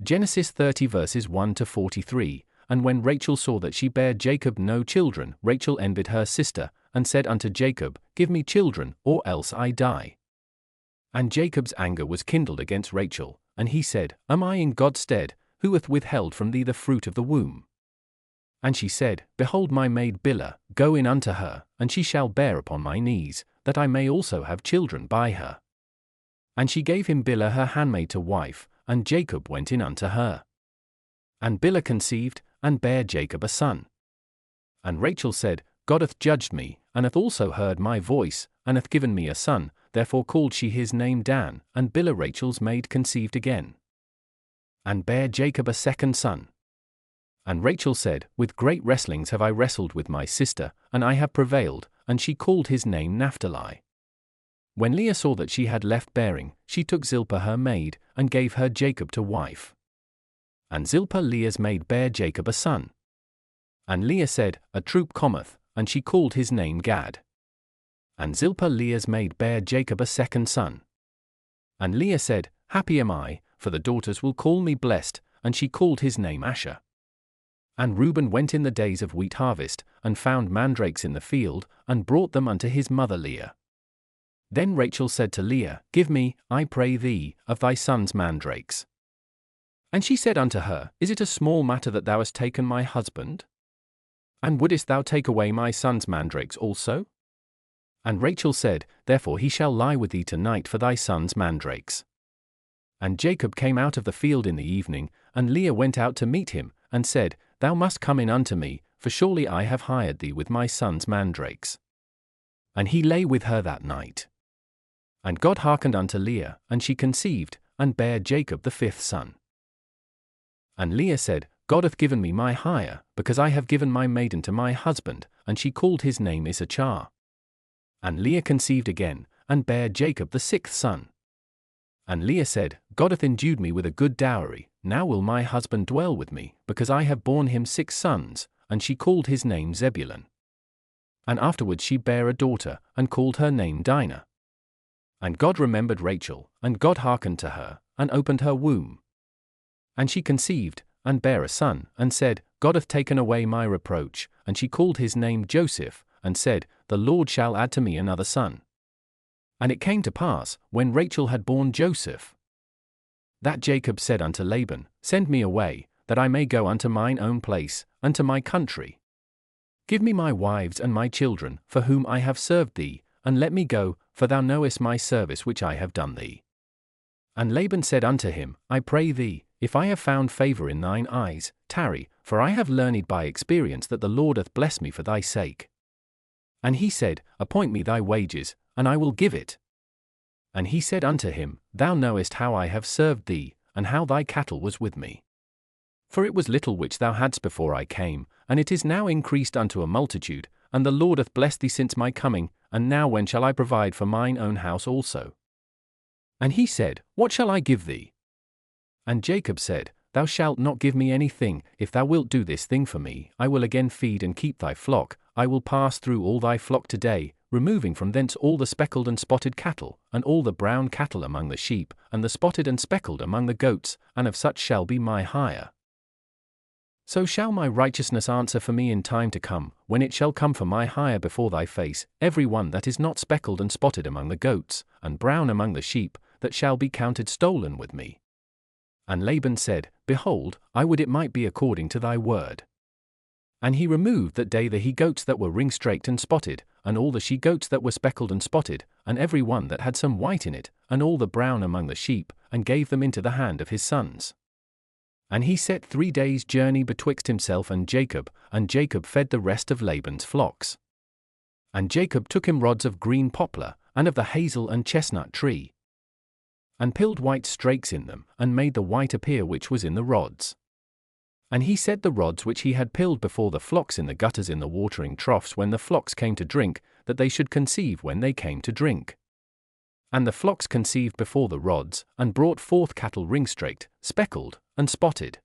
Genesis 30 verses 1 to 43. And when Rachel saw that she bare Jacob no children, Rachel envied her sister, and said unto Jacob, Give me children, or else I die. And Jacob's anger was kindled against Rachel, and he said, Am I in God's stead, who hath withheld from thee the fruit of the womb? And she said, Behold my maid Bilhah, go in unto her, and she shall bear upon my knees, that I may also have children by her. And she gave him Bilhah her handmaid to wife, and Jacob went in unto her. And Bilhah conceived, and bare Jacob a son. And Rachel said, God hath judged me, and hath also heard my voice, and hath given me a son, therefore called she his name Dan, and Bilhah Rachel's maid conceived again. And bare Jacob a second son. And Rachel said, With great wrestlings have I wrestled with my sister, and I have prevailed, and she called his name Naphtali. When Leah saw that she had left bearing, she took Zilpah her maid, and gave her Jacob to wife. And Zilpah Leah's maid bare Jacob a son. And Leah said, A troop cometh, and she called his name Gad. And Zilpah Leah's maid bare Jacob a second son. And Leah said, Happy am I, for the daughters will call me blessed, and she called his name Asher. And Reuben went in the days of wheat harvest, and found mandrakes in the field, and brought them unto his mother Leah. Then Rachel said to Leah, Give me, I pray thee, of thy son's mandrakes. And she said unto her, Is it a small matter that thou hast taken my husband? And wouldest thou take away my son's mandrakes also? And Rachel said, Therefore he shall lie with thee tonight for thy son's mandrakes. And Jacob came out of the field in the evening, and Leah went out to meet him, and said, Thou must come in unto me, for surely I have hired thee with my son's mandrakes. And he lay with her that night. And God hearkened unto Leah, and she conceived, and bare Jacob the fifth son. And Leah said, God hath given me my hire, because I have given my maiden to my husband, and she called his name Issachar. And Leah conceived again, and bare Jacob the sixth son. And Leah said, God hath endued me with a good dowry, now will my husband dwell with me, because I have borne him 6 sons, and she called his name Zebulun. And afterwards she bare a daughter, and called her name Dinah. And God remembered Rachel, and God hearkened to her, and opened her womb. And she conceived, and bare a son, and said, God hath taken away my reproach, and she called his name Joseph, and said, The Lord shall add to me another son. And it came to pass, when Rachel had borne Joseph, that Jacob said unto Laban, Send me away, that I may go unto mine own place, unto my country. Give me my wives and my children, for whom I have served thee, and let me go, for thou knowest my service which I have done thee. And Laban said unto him, I pray thee, if I have found favor in thine eyes, tarry, for I have learned by experience that the Lord hath blessed me for thy sake. And he said, Appoint me thy wages, and I will give it. And he said unto him, Thou knowest how I have served thee, and how thy cattle was with me. For it was little which thou hadst before I came, and it is now increased unto a multitude, and the Lord hath blessed thee since my coming, and now when shall I provide for mine own house also? And he said, What shall I give thee? And Jacob said, Thou shalt not give me anything, if thou wilt do this thing for me, I will again feed and keep thy flock, I will pass through all thy flock today, removing from thence all the speckled and spotted cattle, and all the brown cattle among the sheep, and the spotted and speckled among the goats, and of such shall be my hire. So shall my righteousness answer for me in time to come, when it shall come for my hire before thy face, every one that is not speckled and spotted among the goats, and brown among the sheep, that shall be counted stolen with me. And Laban said, Behold, I would it might be according to thy word. And he removed that day the he-goats that were ring-straked and spotted, and all the she-goats that were speckled and spotted, and every one that had some white in it, and all the brown among the sheep, and gave them into the hand of his sons. And he set 3 days' journey betwixt himself and Jacob fed the rest of Laban's flocks. And Jacob took him rods of green poplar, and of the hazel and chestnut tree, and pilled white strakes in them, and made the white appear which was in the rods. And he set the rods which he had pilled before the flocks in the gutters in the watering troughs when the flocks came to drink, that they should conceive when they came to drink. And the flocks conceived before the rods, and brought forth cattle ring-straked, speckled, and spotted.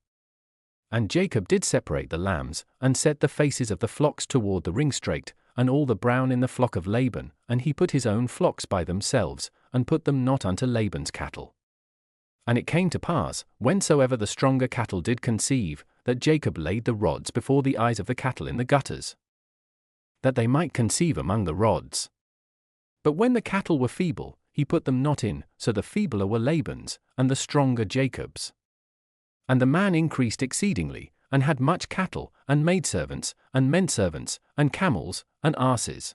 And Jacob did separate the lambs, and set the faces of the flocks toward the ring-straked, and all the brown in the flock of Laban, and he put his own flocks by themselves, and put them not unto Laban's cattle. And it came to pass, whensoever the stronger cattle did conceive, that Jacob laid the rods before the eyes of the cattle in the gutters, that they might conceive among the rods. But when the cattle were feeble, he put them not in, so the feebler were Laban's, and the stronger Jacob's. And the man increased exceedingly, and had much cattle, and maidservants, and menservants, and camels, and asses.